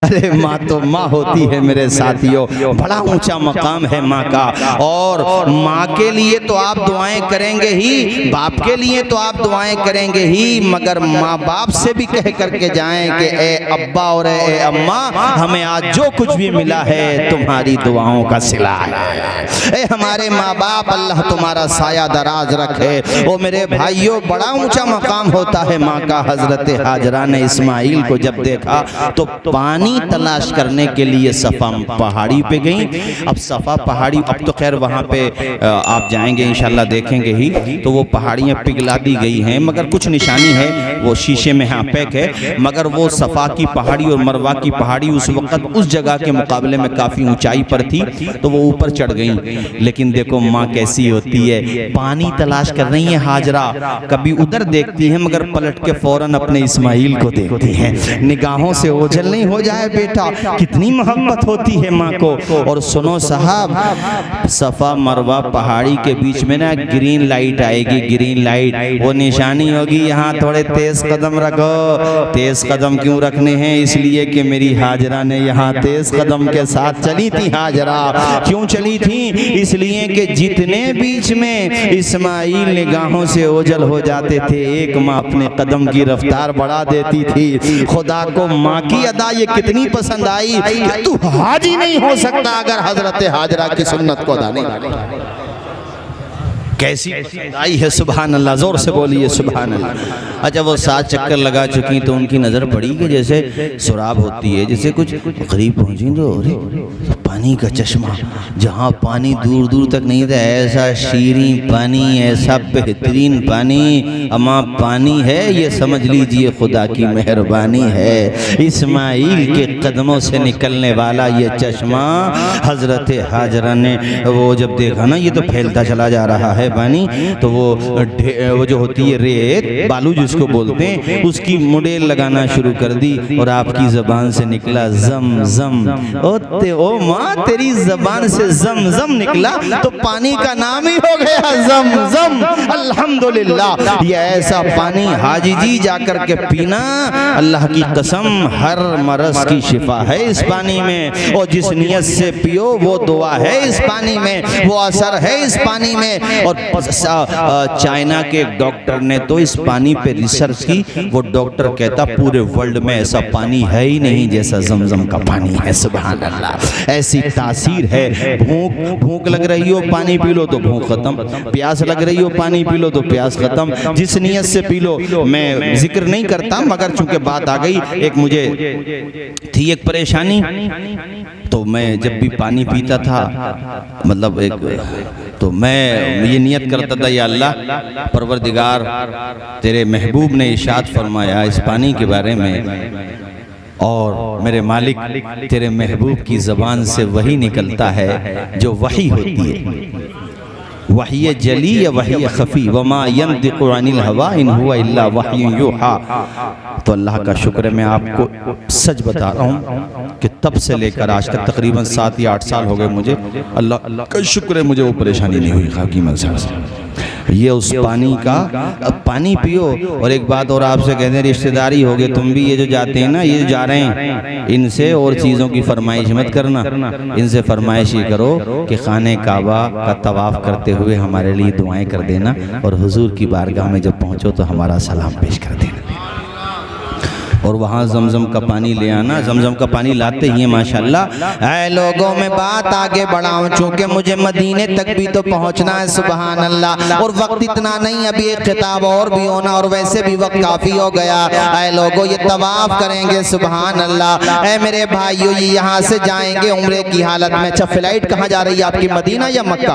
अरे माँ तो माँ होती है मेरे साथियों, बड़ा ऊंचा मकाम है माँ का। और माँ के लिए तो आप दुआएं करेंगे ही, बाप के लिए तो आप दुआएं करेंगे ही, मगर माँ बाप से भी कह करके जाएं कि ए अब्बा और ए अम्मा, हमें आज जो कुछ भी मिला है तुम्हारी दुआओं का सिला है। ए हमारे माँ बाप, अल्लाह तुम्हारा साया दराज रखे। ओ मेरे भाइयों, बड़ा ऊंचा मकाम होता है माँ का। हजरत हाजरा ने इस्माइल को जब देखा तो पानी तलाश करने के लिए सफ़ा पहाड़ी पे गई। अब सफ़ा पहाड़ी, अब तो खैर वहाँ पे आप जाएंगे इंशाल्लाह देखेंगे ही, तो वो पहाड़ियाँ पिघला दी गई हैं, मगर कुछ निशानी है, वो शीशे में यहाँ पैक है। मगर वो सफ़ा की पहाड़ी और मरवा की पहाड़ी उस वक़्त उस जगह के मुकाबले में काफ़ी ऊंचाई पर थी, तो वो ऊपर चढ़ गई। लेकिन देखो माँ कैसी होती है, पानी तलाश कर रही है हाजरा, कभी उधर देखती है मगर पलट के फौरन अपने इस्माइल को देखती है। निगाहों से ओझल नहीं हो जाए बेटा, कितनी मोहब्बत होती है माँ को। और सुनो साहब, सफ़ा मरवा पहाड़ी के बीच में ना ग्रीन लाइट आएगी, ग्रीन लाइट, वो निशानी होगी यहाँ थोड़े तेज कदम रखो। तेज कदम क्यों रखने हैं? इसलिए कि मेरी हाजरा ने यहाँ तेज कदम के साथ चली थी। हाजरा क्यों चली थी? इसलिए कि जितने बीच में इस्माइल निगाहों से ओझल हो जाते थे, एक माँ अपने कदम की रफ्तार बढ़ा देती थी। खुदा को माँ की अदा ये कितनी पसंद आई कि तू हाजी नहीं हो सकता अगर हजरत हाजरा की सुन्नत को अदा नहीं। कैसी आई है, सुभान अल्लाह, जोर से बोलिए सुभान अल्लाह। अच्छा, वो 7 चक्कर लगा चुकी तो उनकी नज़र पड़ी कि जैसे सुराब होती है, जैसे कुछ करीब पहुंची तो अरे पानी का चश्मा, जहाँ पानी दूर दूर तक नहीं था, ऐसा शीरीं पानी, ऐसा बेहतरीन पानी। अम्मा पानी है ये समझ लीजिए खुदा की मेहरबानी है। इस्माइल के कदमों से निकलने वाला ये चश्मा हजरत हाजरा ने वो जब देखा ना, ये तो फैलता चला जा रहा है पानी, तो वो जो होती है रेत बालू जिसको बोलते हैं, उसकी मुडेल लगाना शुरू कर दी और आपकी जबान से निकला जम जम। ओ माँ, तेरी जबान से जम जम निकला तो पानी का नाम ही हो गया जम जम। अल्हम्दुलिल्लाह, ये ऐसा पानी हाजी जी जाकर के पीना, अल्लाह की कसम हर मरज की शिफा है इस पानी में। और जिस नियत से पियो वो दुआ है इस पानी में, वो असर है इस पानी में। और चाइना के डॉक्टर ने तो इस पानी पे रिसर्च की, वो डॉक्टर कहता पूरे वर्ल्ड में ऐसा पानी है ही नहीं जैसा जमजम का पानी है। सुभान अल्लाह, ऐसी तासीर है। भूख लग रही हो पानी पी लो तो भूख खत्म, प्यास लग रही हो पानी पी लो तो प्यास खत्म, जिस नियत से पी लो। मैं जिक्र नहीं करता, मगर चूंकि बात आ गई, एक मुझे थी एक परेशानी, तो मैं जब भी पानी पीता था, मतलब तो मैं ये नियत करता था, या अल्लाह परवरदिगार तेरे महबूब ने इरशाद फरमाया इस पानी के बारे में, और मेरे मालिक तेरे महबूब की ज़बान से वही निकलता है जो वही होती है, वही जली या वही खफ़ी, वमा यंतिक़ु अनिल हवा इन हुवा इल्ला वह्युन यूहा। तो अल्लाह का शुक्र है, मैं आपको सच बता रहा हूँ कि तब से लेकर आज तक तकरीबन 7 या 8 साल हो गए मुझे, अल्लाह का शुक्र है मुझे वो परेशानी नहीं हुई खाकी मज़हब से। ये उस पानी का, अब पानी पियो। और एक बात और आपसे कहते हैं, रिश्तेदारी हो गए, तुम भी ये जो जाते हैं ना, ये जा रहे हैं, इनसे और चीज़ों की फरमाइश मत करना, इनसे फरमाइश ही करो कि खाने काबा का तवाफ़ करते हुए हमारे लिए दुआएं कर देना, और हुजूर की बारगाह में जब पहुँचो तो हमारा सलाम पेश कर देना, और वहाँ जमजम का पानी ले आना। जमजम का पानी लाते ही माशाल्लाह। ऐ लोगों में बात आगे बढ़ाऊं, चूँकि मुझे मदीने तक भी तो पहुँचना है, सुबहान अल्लाह, और वक्त इतना नहीं, अभी एक खिताब और भी होना, और वैसे भी वक्त काफ़ी हो गया। ऐ लोगों, ये तवाफ़ करेंगे, सुबहान अल्लाह। ऐ मेरे भाइयों, ये यहाँ से जाएंगे उम्रे की हालत में। अच्छा, फ्लाइट कहाँ जा रही है आपकी, मदीना या मक्का?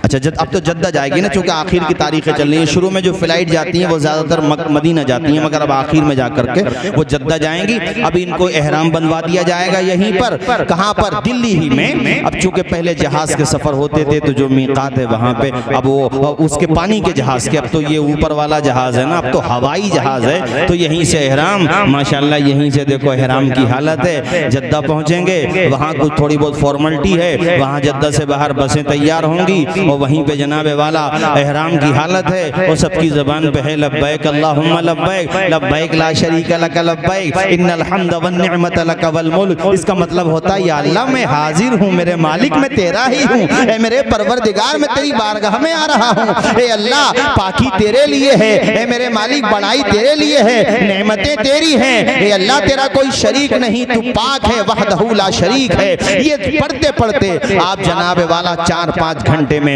अच्छा, अब तो जद्दा जाएगी ना, चूँकि आखिर की तारीखें चल रही हैं। शुरू में जो फ्लाइट जाती हैं वो ज़्यादातर मदीना जाती हैं, मगर अब आखिर में जाकर के वो जद्दा जाएंगी। अब इनको एहराम बनवा दिया जाएगा यहीं पर, कहाँ पर, दिल्ली ही में। अब चूँकि पहले जहाज़ के सफ़र होते थे तो जो मीक़ात है वहाँ पे, अब वो उसके पानी के जहाज़ के, अब तो ये ऊपर वाला जहाज़ है ना, अब तो हवाई जहाज़ है, तो यहीं से एहराम माशाल्लाह, यहीं से देखो एहराम की हालत है। जद्दा पहुँचेंगे, वहाँ कुछ थोड़ी बहुत फॉर्मेलिटी है, वहाँ जद्दा से बाहर बसें तैयार होंगी और वहीं पे जनाब वाला एहराम की हालत है और सबकी ज़बान पे है लब्बैक अल्लाहुम्मा लब्बैक लब्बैक ला शरीका लक लब्बैक इन्नल हम्द वन निअमत लक वल मुल्क। इसका मतलब होता है या अल्लाह मैं हाजिर हूँ, मेरे मालिक मैं तेरा ही हूँ, ए मेरे परवरदिगार मैं तेरी बारगाह में आ रहा हूँ। ए अल्लाह पाकी तेरे लिए है, ए मेरे मालिक बड़ाई तेरे लिए है, नेमतें तेरी हैं। ए अल्लाह तेरा कोई शरीक नहीं, तू पाक है, वहदहू ला शरीक है। ये पढ़ते पढ़ते आप जनाब वाला 4-5 घंटे में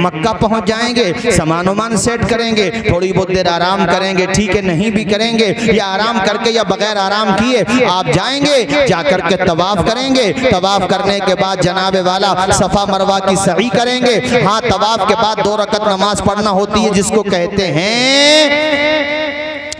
मक्का पहुंच जाएंगे, सामान उमान सेट करेंगे, थोड़ी बहुत देर आराम करेंगे, ठीक है, नहीं भी करेंगे या आराम करके या बगैर आराम किए आप जाएंगे, जाकर के तवाफ करेंगे। तवाफ करने के बाद जनाब वाला सफा मरवा की सही करेंगे। हाँ, तवाफ के बाद 2 रकत नमाज पढ़ना होती है जिसको कहते हैं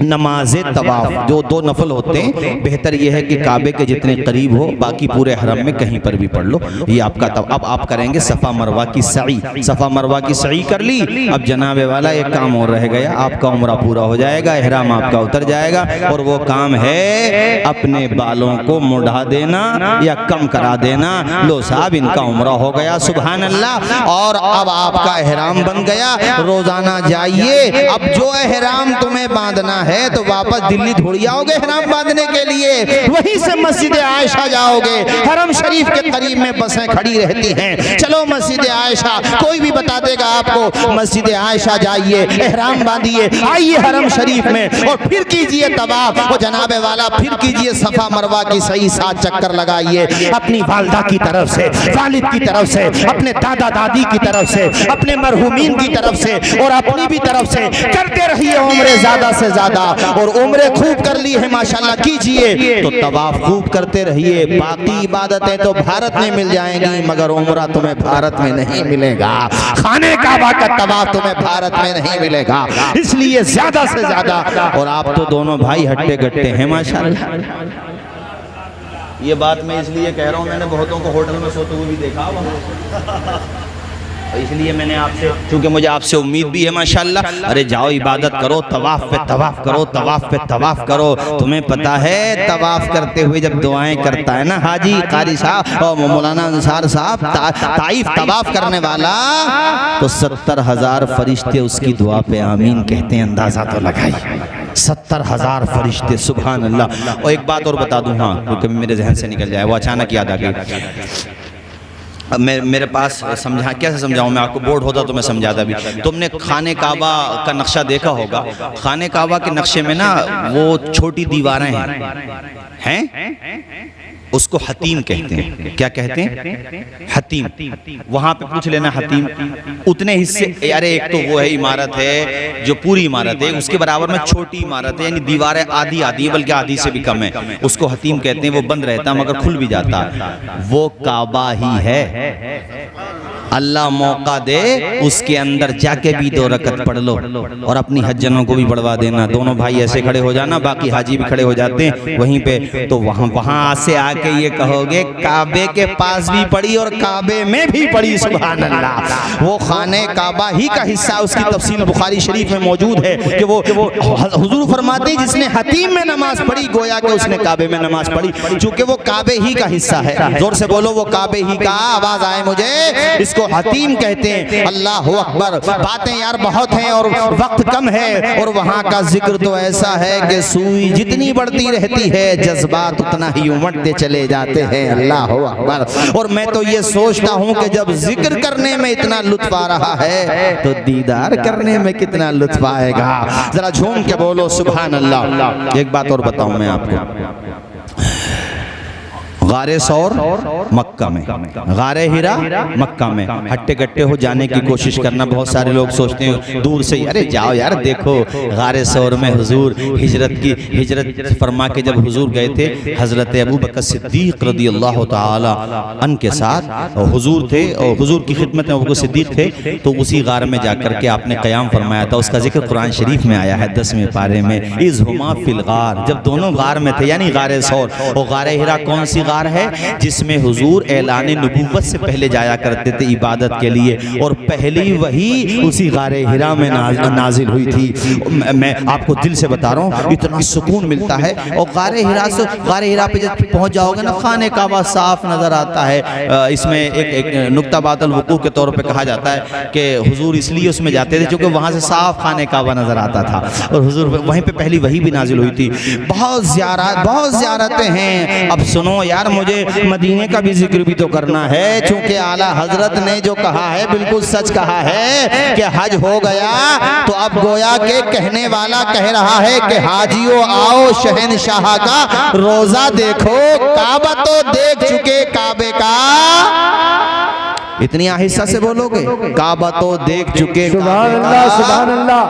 नमाज तवाफ, जो 2 नफल होते हैं। बेहतर यह है कि काबे के जितने करीब हो, बाकी पूरे हरम में कहीं पर भी पढ़ लो। ये आपका अब आप करेंगे सफ़ा मरवा की सई। सफ़ा मरवा की सई कर ली, अब जनाबे वाला एक काम और रह गया, आपका उम्रा पूरा हो जाएगा, एहराम आपका उतर जाएगा और वो काम है अपने बालों को मुड़ा देना या कम करा देना। लो साहब, इनका उम्रा हो गया, सुभान अल्लाह। और अब आपका एहराम बन गया, रोजाना जाइए। अब जो एहराम तुम्हें बांधना है तो वापस दिल्ली थोड़ी आओगे एहराम बांधने के लिए, वहीं से मस्जिद आयशा जाओगे। हरम शरीफ के करीब में बसें खड़ी रहती हैं, चलो मस्जिद आयशा, कोई भी बता देगा आपको। मस्जिद आयशा जाइए, एहराम बांधिए, आइए हरम शरीफ में और फिर कीजिए तवाफ। वो जनाबे वाला फिर कीजिए सफा मरवा की सही 7 चक्कर लगाइए, अपनी वालदा की तरफ से, वालिद की तरफ से, अपने दादा दादी की तरफ से, अपने मरहूमीन की तरफ से और अपनी भी तरफ से करते रहिए उम्रे ज्यादा से ज्यादा। और उम्रे खूब कर ली है माशाल्लाह, कीजिए तो तवाफ खूब करते रहिए। बाकी इबादतें तो भारत में मिल जाएंगी मगर उम्रा तुम्हें भारत में नहीं मिलेगा, खाने काबा का तवाफ तुम्हें भारत में नहीं मिलेगा। इसलिए ज्यादा से ज्यादा, और आप तो दोनों भाई हट्टे गट्टे हैं माशाल्लाह। ये बात मैं इसलिए कह रहा हूँ, मैंने बहुतों को होटल में सोते हुए भी देखा, इसलिए मैंने आपसे, क्योंकि मुझे आपसे उम्मीद भी है माशाल्लाह। अरे जाओ इबादत करो, तवाफ पे तवाफ करो, तवाफ पे तवाफ करो। तुम्हें पता है तवाफ करते हुए जब दुआएं करता है ना हाजी कारी साहब और मौलाना अंसार साहब, ताइफ तवाफ करने वाला, तो 70,000 फरिश्ते उसकी दुआ पे आमीन कहते हैं। अंदाजा तो लगाइए, 70,000 फरिश्ते, सुभान अल्लाह। और एक बात और बता दूं, हाँ, क्योंकि मेरे जहन से निकल जाए, वो अचानक याद आ गई। अब मेरे पास समझा, कैसे समझाऊं मैं आपको, बोर्ड होता तो मैं समझाता भी। तुमने खाने काबा का नक्शा देखा होगा, खाने काबा के नक्शे में ना वो छोटी दीवारें हैं, उसको हतीम कहते हैं। क्या कहते हैं? हतीम। वहां पे पूछ लेना हतीम उतने हिस्से, अरे एक तो वो है इमारत है जो पूरी इमारत है, उसके बराबर में छोटी इमारत है, यानी दीवारें आधी आधी है, बल्कि आधी से भी कम है, उसको हतीम कहते हैं। वो बंद रहता मगर खुल भी जाता, वो काबा ही है। अल्लाह मौका दे उसके अंदर जाके भी 2 रकत पढ़ लो और अपनी हज्जनों को भी पढ़वा देना। दोनों भाई ऐसे खड़े हो जाना, बाकी हाजी भी खड़े हो जाते हैं वहीं पे, तो वहां से आके ये कहोगे काबे के पास भी पढ़ी और काबे में भी पढ़ी, सुभान अल्लाह। वो खाने काबा ही का हिस्सा, उसकी तफसील बुखारी शरीफ में मौजूद है कि वो हुजूर फरमाते हैं जिसने हतीम में नमाज पढ़ी गोया कि उसने काबे में नमाज पढ़ी, चूंकि वो काबे ही का हिस्सा है। जोर से बोलो, वो काबे ही का, आवाज आए मुझे, इसको हतीम कहते हैं। अल्लाह अकबर। बातें यार बहुत हैं और वक्त कम है, और वहाँ का जिक्र तो ऐसा है कि सुई जितनी बढ़ती रहती है जज्बात उतना ही उमड़ते चले जाते हैं। अल्लाह अकबर। और मैं तो ये सोचता हूँ कि जब जिक्र करने में इतना लुत्फ आ रहा है तो दीदार करने में कितना लुत्फ आएगा। जरा झूम के बोलो सुभान अल्लाह। एक बात और बताऊं मैं आपको, गारे सौर मक्का में, गारे हिरा मक्का में, हट्टे कट्टे हो जाने की कोशिश करना। बहुत सारे लोग सोचते हैं दूर से, अरे जाओ यार देखो गारे सौर में हुजूर हिजरत फरमा के जब हुजूर गए थे हजरत अबू बकर सिद्दीक रदी अल्लाह ताला अन के साथ हुजूर थे और हुजूर की खिदमत में अबू बकर सिद्दीक थे, तो उसी गार में जाकर के आपने क़याम फरमाया था। उसका जिक्र कुरान शरीफ में आया है 10वें पारे में, इज़ हुमा फिल गार, जब दोनों गार में थे, यानी गारे सौर और गारे हिरा कौन सी गार गार है जिसमें हुजूर ऐलान नबूवत से पहले जाया करते थे इबादत के लिए, और पहली वही उसी गारे हिरा में नाजिल हुई थी। मैं आपको दिल से बता रहा हूँ, इतना सुकून मिलता है। और गारे हिरा पे जब पहुँच जाओगे ना, खाने काबा साफ नज़र आता है। इसमें एक नुक्ता बातल वकूफ़ के तौर पे कहा जाता है कि हुजूर इसलिए उसमें जाते थे क्योंकि वहाँ से साफ खाने काबा नज़र आता था, और हुजूर वहीं पे पहली वही भी नाजिल हुई थी। बहुत ज़ियारतें हैं। अब सुनो यार, मुझे मदीने का भी जिक्र भी तो करना है, चूँकि आला हजरत ने जो कहा है बिल्कुल सच कहा है कि हज हो गया तो अब गोया के कहने वाला कह रहा है कि हाजियों आओ शहनशाह का रोजा देखो, काबा तो देख चुके काबे का। इतनी आहिस्ता से बोलोगे, काबा तो देख चुके। सुभान अल्लाह, सुभान अल्लाह,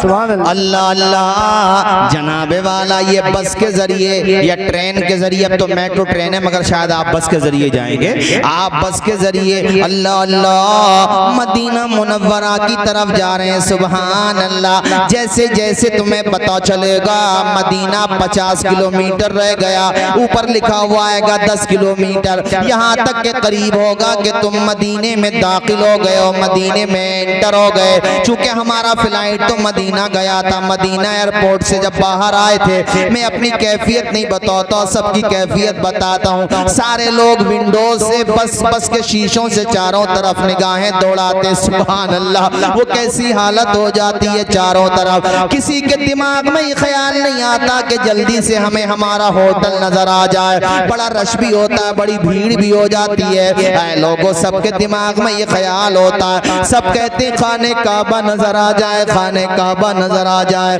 सुभान अल्लाह, अल्लाह अल्लाह। जनाबे वाला ये बस के जरिए या ट्रेन के जरिए, अब तो मेट्रो ट्रेन है मगर शायद आप बस के जरिए जाएंगे, आप बस के जरिए अल्लाह अल्लाह मदीना मुनव्वरा की तरफ जा रहे हैं। सुभान अल्लाह। जैसे जैसे तुम्हें पता चलेगा मदीना 50 किलोमीटर रह गया, ऊपर लिखा हुआ आएगा 10 किलोमीटर, यहाँ तक के करीब होगा कि तुम मदीने में दाखिल हो गए हो, मदीने में एंटर हो गए। चूंकि हमारा फ्लाइट तो मदीना गया था, मदीना एयरपोर्ट से जब बाहर आए थे, मैं अपनी कैफियत नहीं बताता, सबकी कैफियत बताता हूँ। सारे लोग विंडो से बस के शीशों से चारों तरफ निगाहें दौड़ाते। सुभान अल्लाह, वो कैसी हालत हो जाती है चारों तरफ। किसी के दिमाग में ये ख्याल नहीं आता कि जल्दी से हमें हमारा होटल नजर आ जाए। बड़ा रश भी होता है, बड़ी भीड़ भी हो जाती है। लोगों सबके दिमाग में ये ख्याल होता है, सब कहते हैं खाने काबा नजर आ जाए, खाने काबा नजर आ जाए।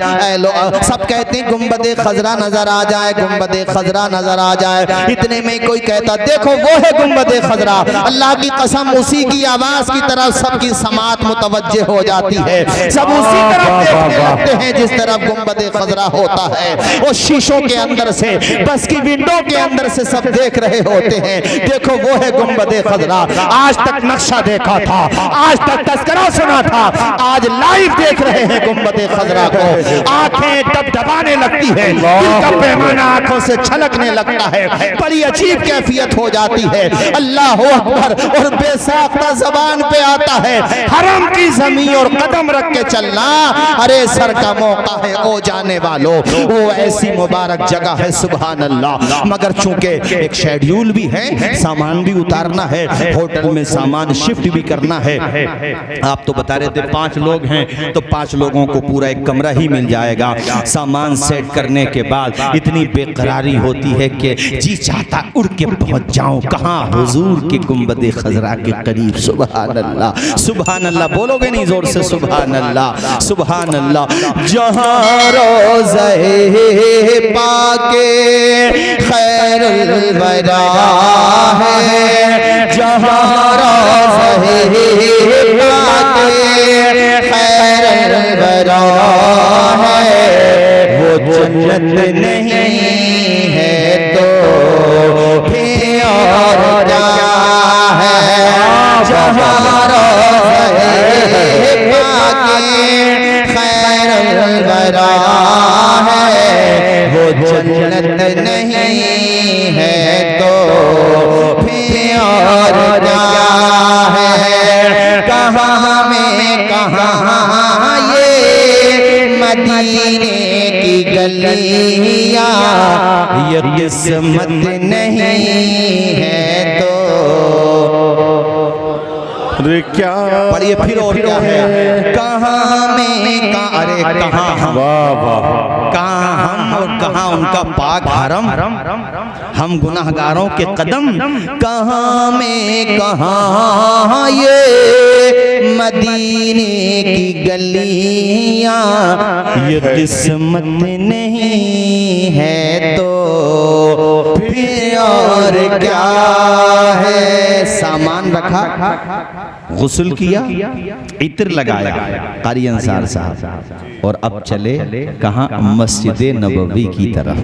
सब कहते हैं गुंबदे खजरा नजर आ जाए, गुंबदे खजरा नजर आ जाए। इतने में कोई कहता देखो वो है गुंबदे खजरा। अल्लाह की कसम, उसी की आवाज की तरफ सबकी समात मुतवज्जे हो जाती है, सब उसी तरफ देखने लगते हैं जिस तरफ गुंबदे खजरा होता है। वो शीशों के अंदर से, बस की विंडो के अंदर से सब देख रहे होते हैं, देखो वो है गुंबदे खजरा। आज तक नक्शा देखा था, आज तक तस्करा सुना था, आज लाइव देख रहे हैं गुंबदे खजरा को। आंखें दबदबाने लगती है, दिल का पैमाना आंखों से छलकने लगता है, बड़ी अजीब कैफियत हो जाती है। अल्लाह अकबर, और बेसाख्ता ज़बान पे आता है हरम की ज़मीन और कदम रख के चलना, अरे सर का मौका है ओ जाने वालों, वो ऐसी मुबारक जगह है। सुभान अल्लाह। मगर चूंकि एक शेड्यूल भी है, सामान भी उतारना है, होटल में सामान शिफ्ट भी करना है। आप तो बता रहे थे 5 लोग हैं तो 5 लोगों को पूरा एक कमरा ही मिल जाएगा। सामान सेट करने के बाद इतनी बेकरारी होती है कि जी चाहता उड़ के पहुंच जाऊं कहां, हुजूर के गुंबदे खजरा के करीब। सुभान अल्लाह, सुभान अल्लाह। बोलोगे नहीं जोर से सुभान अल्लाह, सुभान अल्लाह। जहां रोज़े पाके खैरुल वरा है, जहां रोज़े पाके खैरुल वरा है, वो जन्नत नहीं है तो फिर और क्या है। जहां रोज़े पाके खैरुल वरा है, वो जन्नत नहीं है तो फिर और क्या है। कहाँ में कहाँ ये मदीने की गलियाँ, ये किस्मत नहीं है तो। अरे क्या पढ़िए फिर, और क्या है। कहाँ में कहाँ, अरे कहाँ हम, कहाँ हम और कहाँ उनका पाक हरम, हम गुनाहगारों के कदम। कहाँ में कहाँ ये मदीने की गलियाँ, ये किस्मत नहीं है तो फिर और क्या है। सामान रखा, गुस्ल किया, इत्र लगाया कारी अंसार साहब, और अब चले कहाँ, मस्जिद नबवी की तरफ।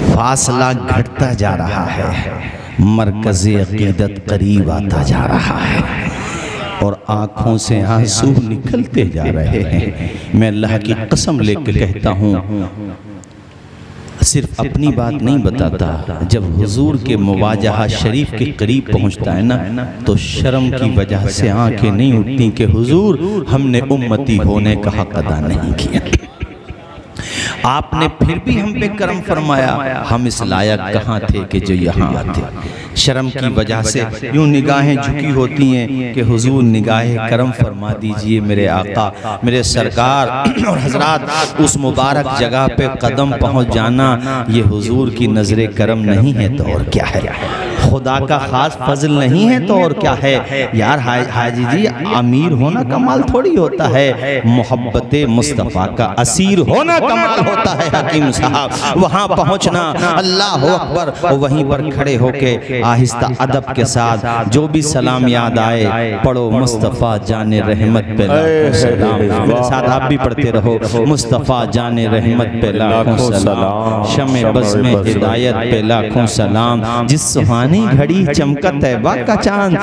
फासला घटता जा रहा है, मरकज़े अक़ीदत करीब आता जा रहा है, और आँखों से आंसू निकलते जा रहे हैं। मैं अल्लाह की कसम लेकर कहता हूँ, सिर्फ अपनी बात नहीं बताता, जब हुजूर के मुवाजहा शरीफ के करीब पहुंचता है ना तो शर्म की वजह से आंखें नहीं उठती कि हुजूर हमने उम्मती होने का हक अदा नहीं किया। आपने फिर भी हम पे करम फरमाया, हम इस लायक कहाँ थे कि जो यहाँ आते। शर्म की वजह से यूं निगाहें झुकी होती हैं कि हुजूर निगाहें करम फरमा दीजिए मेरे आका मेरे सरकार। और हजरात उस मुबारक जगह पे कदम पहुँच जाना ये हुजूर की नजर करम नहीं है तो और क्या है, खुदा का खास फजल नहीं है तो और क्या है। यार हाजी जी अमीर होना कमाल थोड़ी होता है, मोहब्बत मुस्तफ़ा का असीर होना कमाल होता है। हकीम साहब वहाँ पहुँचना, अल्लाह अकबर, वहीं पर खड़े होके आहिस्ता अदब के साथ जो भी सलाम याद आए पढ़ो, मुस्तफ़ा जाने रहमत पे लाखों सलाम। मेरे साथ आप भी पढ़ते रहो, मुस्तफ़ा जाने रहमत पे लाखों सलाम, शमे बज़ में हिदायत पे लाखों सलाम, जिस सुहानी घड़ी चमका तैबा का चांद,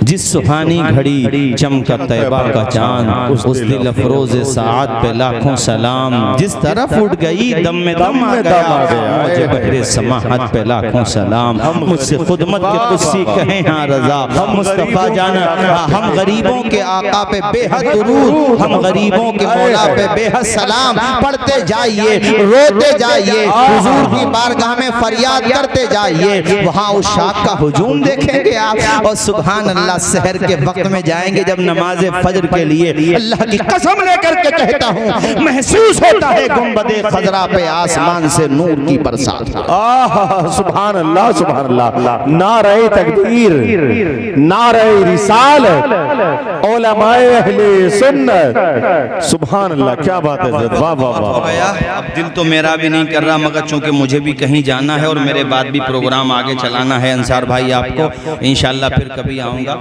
जिस सुहानी घड़ी चमका तैबा का चांद, उस दिल अफरोज साद पे लाखों सलाम, जिस तरफ उठ गई दम में दम आ गया, मुझे बहरे समाहत पे लाखों सलाम, मुझसे खुदमत के कुस्सी कहें हाँ रजा, मुस्तफ़ा जाना हम गरीबों के आका पे बेहद दुरूद, हम गरीबों के मौला पे बेहद सलाम पढ़ते जाइए, रोते जाइए, हुजूर की बारगाह में फरियाद करते जाइए। वहाँ उस शाख का हुजूम देखेंगे आप, और सुभान अल्लाह सहर के वक्त में जाएंगे जब नमाज फजर के लिए, अल्लाह की कसम लेकर के कहता हूँ महसूस होता है गुंबदे खजरा पे आसमान से नूर की बरसात। सुभान अल्लाह सुभान अल्लाह। नारे तकबीर, नारे रिसालत, उलमाए अहले सुन्नत, सुभान अल्लाह, क्या बात है। वाह वाह वाह। अब दिल तो मेरा भी नहीं कर रहा, मगर चूंकि मुझे भी कहीं जाना है और मेरे बाद भी प्रोग्राम आगे चलाना है अंसार भाई आपको, इंशाल्लाह फिर कभी आऊँगा।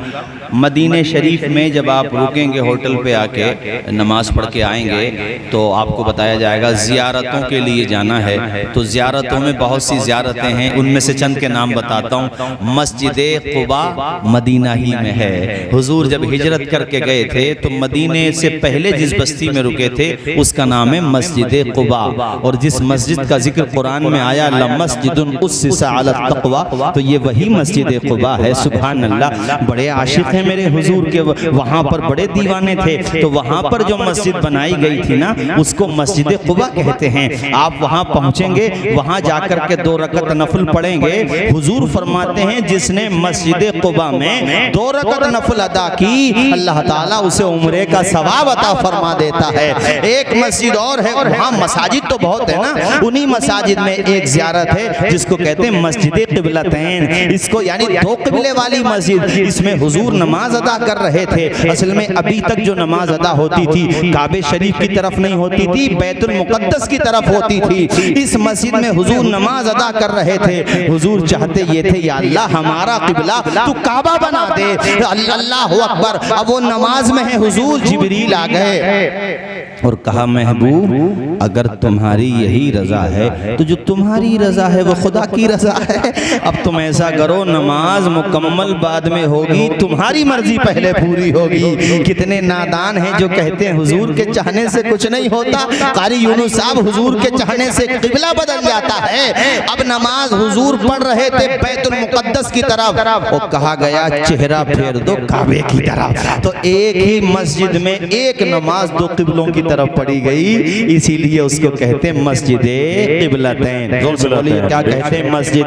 मदीने शरीफ में जब आप रुकेंगे होटल पे आके नमाज पढ़ के आएंगे तो आपको बताया जाएगा ज़ियारतों के लिए जाना है। तो ज़ियारतों में बहुत सी ज़ियारतें हैं, उनमें से चंद के नाम बताता हूँ। मस्जिद कुबा मदीना ही में है। हुजूर जब हिजरत करके गए थे तो मदीने से पहले जिस बस्ती में रुके थे उसका नाम है मस्जिद कुबा, और जिस मस्जिद का जिक्र कुरान में आया लमस्जिदुन उस्सिसा अला तक़वा, तो ये वही मस्जिद कुबा है। सुभान अल्लाह, बड़े आशिक हैं मेरे हुजूर के, वहाँ पर बड़े दीवाने थे। तो वहाँ पर जो मस्जिद बनाई गई थी ना उसको मस्जिद कुबा कहते हैं। आप वहाँ पहुँचेंगे, वहाँ जाकर के 2 रकत नफल पढ़ेंगे। हुजूर फरमाते हैं जिसने मस्जिद कुबा में 2 रकत नफल अदा की अल्लाह ताला उसे उम्रे का सवाब अता फरमा देता है। एक मस्जिद और है, वहाँ मसाजिद तो बहुत है ना, उन्हीं मसाजिद में एक ज़ियारत है जिसको कहते हैं मस्जिद क़िबलतैन। इसको यानी 2 क़िबले वाली मस्जिद, इसमें हुजूर नमाज अदा कर रहे थे। असल में अभी तक जो नमाज अदा होती थी काबे शरीफ की तरफ नहीं होती थी, बैतुल मुक़द्दस की तरफ होती थी। इस मस्जिद में हुजूर नमाज अदा कर रहे थे। हुजूर चाहते ये थे या अल्लाह हमारा क़िबला तू काबा बना दे। अल्लाह अकबर। अब वो नमाज में है, हुजूर जिब्रील आ गए और कहा महबूब अगर तुम्हारी यही रजा है तो जो तुम्हारी रजा है वो खुदा की रजा है। अब तुम ऐसा करो नमाज मुकम्मल बाद में होगी, तुम्हारी मर्जी पहले पूरी होगी। कितने नादान हैं जो कहते हैं हुजूर के चाहने से कुछ नहीं होता। कारी यूनुस साहब हुजूर के चाहने से क़िबला बदल जाता है। अब नमाज हुजूर पढ़ रहे थे बैतुल मुक़द्दस की तरफ, वो कहा गया चेहरा फेर दो काबे की तरफ। तो एक ही मस्जिद में एक नमाज 2 क़िबलों की तरफ पड़ी गई, इसीलिए उसको कहते हैं मस्जिद क़िबलतैन। बोलिए क्या कहते हैं? मस्जिद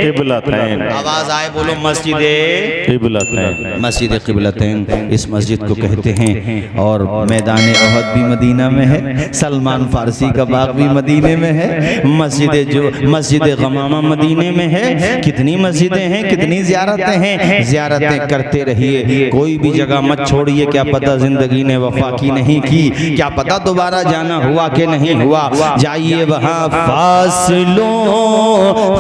क़िबलतैन। आवाज आए बोलो मस्जिद क़िबलतैन। मस्जिद क़िबलतैन इस मस्जिद को कहते हैं। और मैदान उहद भी मदीना में है, सलमान फारसी का बाग भी मदीने में है, मस्जिद गमामा मदीने में है। कितनी मस्जिदें हैं, कितनी ज़ियारतें हैं। ज़ियारतें करते रहिए, कोई भी जगह मत छोड़िए। क्या पता जिंदगी ने वफा की नहीं की, क्या पता दोबारा जाना हुआ कि नहीं हुआ। जाइए वहाँ फासलों,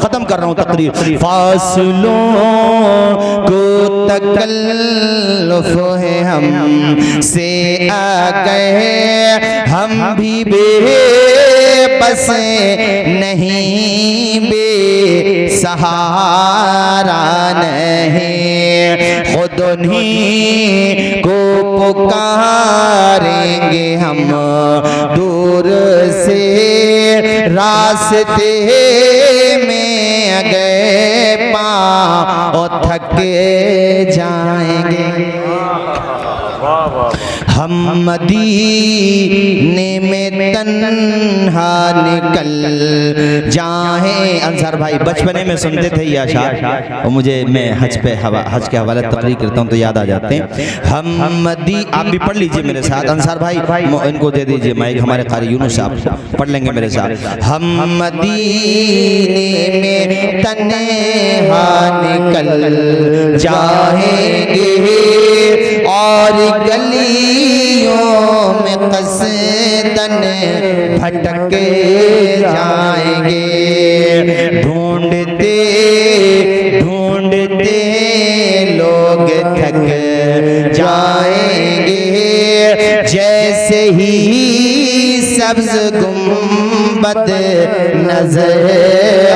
खत्म कर रहा हूँ तकरीर, फासलों को तकल्लुफ़ है हम से आ गए, हम भी बेबस नहीं, बेसहारा नहीं, खुद उन्हीं को पुकारेंगे हम दूर से रास्ते में अगर पाँव थक जाएंगे, हम मदीने में तन्हा निकल जाएं। अंसार भाई बचपने में सुनते थे ये अशार, और मुझे मैं हज के हवाले तकरीर करता हूँ तो याद आ जाते हैं। हम आप भी पढ़ लीजिए मेरे साथ। अंसार भाई इनको दे दीजिए माइक, हमारे कारी यूनुस साहब पढ़ लेंगे मेरे साथ। हम मदीने में तन्हा निकल जाएंगे और गलियों में कसदन भटक जाएंगे, ढूंढते ढूंढते लोग थक जाएंगे। जैसे ही सब्ज गुंबद नजर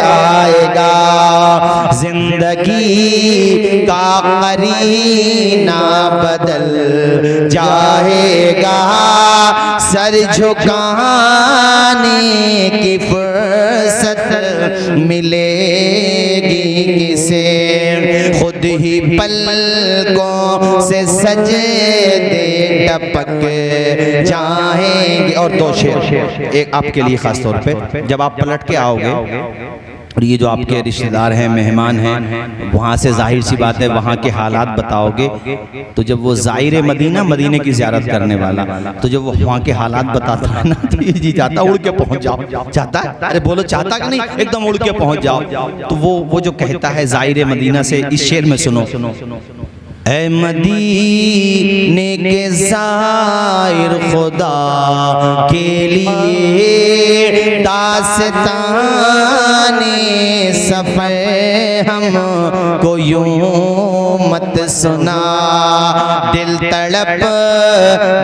आएगा, जिंदगी का करीना बदल जाएगा। सर झुकाने की फुर्सत मिलेगी किसे, खुद ही पलकों से सजदे टपक जाएंगे। और दो शेर एक आपके लिए खास तौर पे, जब आप पलट के आओगे और ये जो आपके रिश्तेदार हैं, मेहमान हैं, वहाँ से जाहिर सी बात है वहाँ के हालात बताओगे, तो जब वो ज़ाहिर मदीना, मदीने की ज़ियारत करने वाला, तो जब वो वहाँ के हालात बताता है ना, तो ये जी चाहता उड़ के पहुँच जाओ। चाहता है, अरे बोलो चाहता कि नहीं, एकदम उड़ के पहुँच जाओ। तो वो जो कहता है ज़ाहिर मदीना से, इस शेर में सुनो, ऐ मदीने के ज़ाहिर खुदा के लिए दास्ताने सफ़र हमको यूं मत सुना, दिल तड़प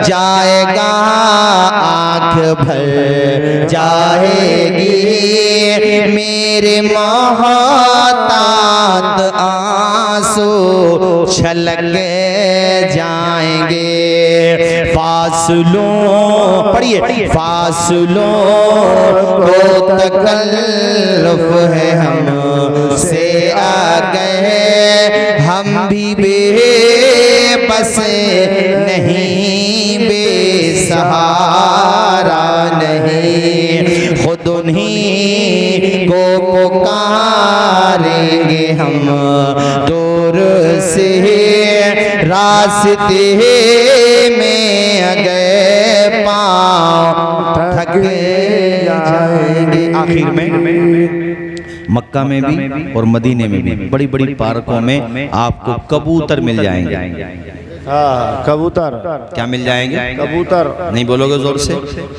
जाएगा, आँख भर जाएगी, मेरे मोहतात आंसू छलक जाएंगे। फासलों पढ़िए, फासलों को तकल्लुफ है हमसे आ गए, हम भी बेबस नहीं, बेसहारा नहीं, खुद उन्हीं को पुकारेंगे हम दूर से, रास्ते में अगर पाँव थक जाएंगे। आखिर में मक्का में भी और मदीने में भी बड़ी बड़ी पार्कों में आपको कबूतर मिल जाएंगे। हाँ, कबूतर क्या मिल जाएंगे? कबूतर। नहीं बोलोगे जोर से?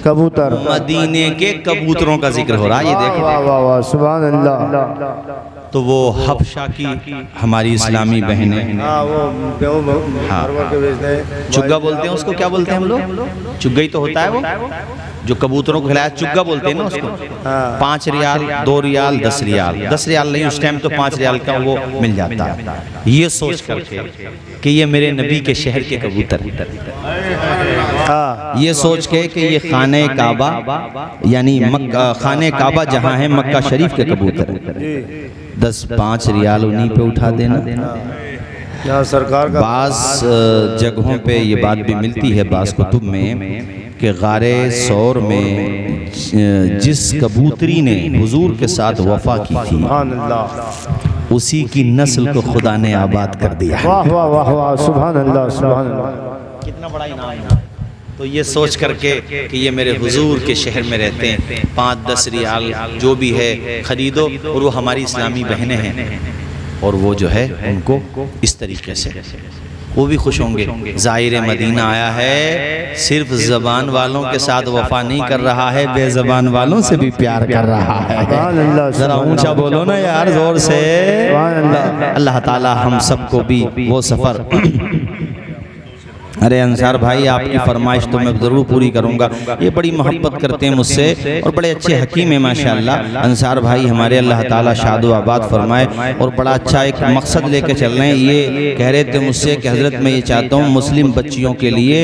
कबूतर। मदीने के कबूतरों का जिक्र हो रहा है, ये देखो। वाह वाह वाह, सुभान अल्लाह। तो वो हबशा की हमारी इस्लामी बहनें, हाँ वो चुग्गा बोलते हैं उसको, क्या बोलते हैं हम लोग? चुग्गा ही तो होता है वो, जो कबूतरों को खिलाया, चुग्गा बोलते हैं ना उसको। 5 रियाल, 2 रियाल, 10 रियाल, 10 रियाल नहीं उस टाइम तो 5 रियाल का वो मिल जाता है। ये सोच करके कि ये मेरे नबी के शहर के कबूतर, ये सोच के कि ये खाने काबा यानी खाने काबा जहाँ है मक्का शरीफ के कबूतर, 10-5 रियाल उन्हीं पे उठा देना। यहाँ सरकार का बास जगहों पे ये बात भी मिलती है, बास कुतुब में, कि गारे सौर में जिस कबूतरी ने हुजूर के साथ वफा की थी, उसी की नस्ल को खुदा ने आबाद कर दिया। वाह वाह वाह वाह, सुभान अल्लाह, सुभान अल्लाह। कितना बड़ा इनाम है। तो ये सोच करके कि ये मेरे हुजूर के शहर में रहते हैं, 5-10 रियाल जो भी है खरीदो, और वो हमारी इस्लामी बहनें हैं, और वो जो है उनको इस तरीके से वो भी खुश होंगे। ज़ाहिर मदीना आया है, सिर्फ ज़बान वालों के साथ वफा नहीं कर रहा है, बेज़बान वालों से भी प्यार कर रहा है। ज़रा ऊंचा बोलो ना यार, जोर से। अल्लाह ताला हम सबको भी वो सफ़र अरे अंसार भाई आपकी फरमाइश तो मैं ज़रूर पूरी करूंगा। ये बड़ी मोहब्बत करते हैं मुझसे और बड़े अच्छे हकीम हैं माशाअल्लाह। अंसार भाई हमारे अल्लाह ताला शादो आबाद फरमाए और बड़ा अच्छा एक मकसद लेके चल रहे हैं। ये कह रहे थे मुझसे कि हज़रत मैं ये चाहता हूँ मुस्लिम बच्चियों के लिए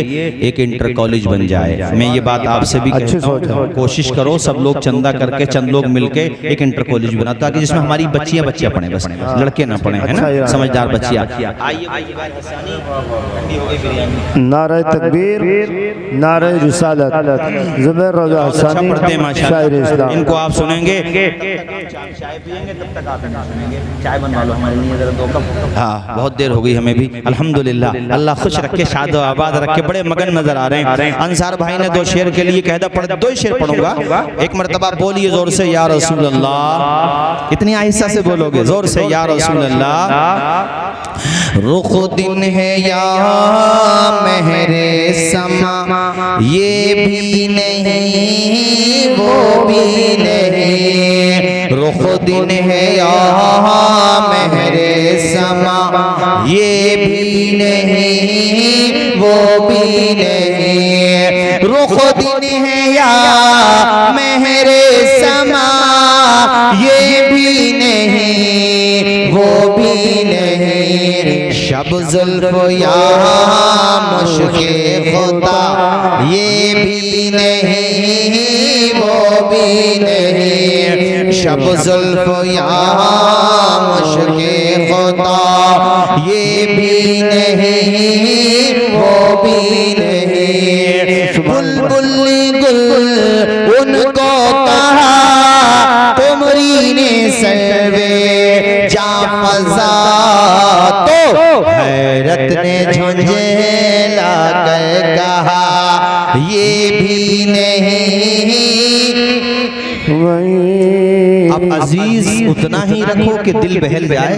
एक इंटर कॉलेज बन जाए। मैं ये बात आपसे भी कहता हूँ, कोशिश करो सब लोग चंदा करके चंद लोग मिलके एक इंटर कॉलेज बना, ताकि जिसमें हमारी बच्चियाँ पढ़े, बस लड़के ना पढ़े, है ना, समझदार बच्चियाँ। नारे तकबीर, नारे रिसालत, ज़ुबैर रज़ा हसानी शायर इस्लाम। इनको आप सुनेंगे, चाय पिएंगे तब तक आप सुनेंगे। चाय बनवा लो हमारे लिए जरा 2 कप। हाँ बहुत देर हो गई हमें भी। अल्हम्दुलिल्लाह, अल्लाह खुश रखे, शादो आबाद रखे, बड़े मगन नजर आ रहे हैं। अंसार भाई ने 2 शेर के लिए कहता पढ़ 2 शेर पढ़ूंगा। एक मरतबा बोलिए जोर से या रसूल अल्लाह। इतनी आहिस्ता से बोलोगे, जोर से या रसूल अल्लाह। रुख दिन है या महरे समा, ये भी नहीं वो भी नहीं। रुख दिन है या महरे समा, ये भी नहीं वो भी नहीं। रुख दिन है या महरे समा, ये भी नहीं वो भी नहीं। शब जुल्फ या मुश्के खुदा, ये भी नहीं वो भी नहीं। शब जुल्फ या मुश्के खुदा, ये भी नहीं वो भी नहीं। बुलबुल गुल उनको कहा, तुमरी ने सर्वे जा फजा, तो हैरत ने झुंझेला कर कहा, ये भी नहीं। अब अजीज उतना ही रखो कि दिल बहल जाए।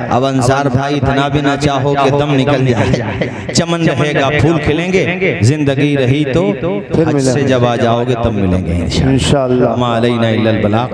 अब अंसार भाई इतना भी ना चाहो कि दम निकल जाए। चमन रहेगा फूल खिलेंगे, जिंदगी रही तो हज से जब आ जाओगे तब मिलेंगे इंशाअल्लाह। मा अलैना इल्लल बलाग।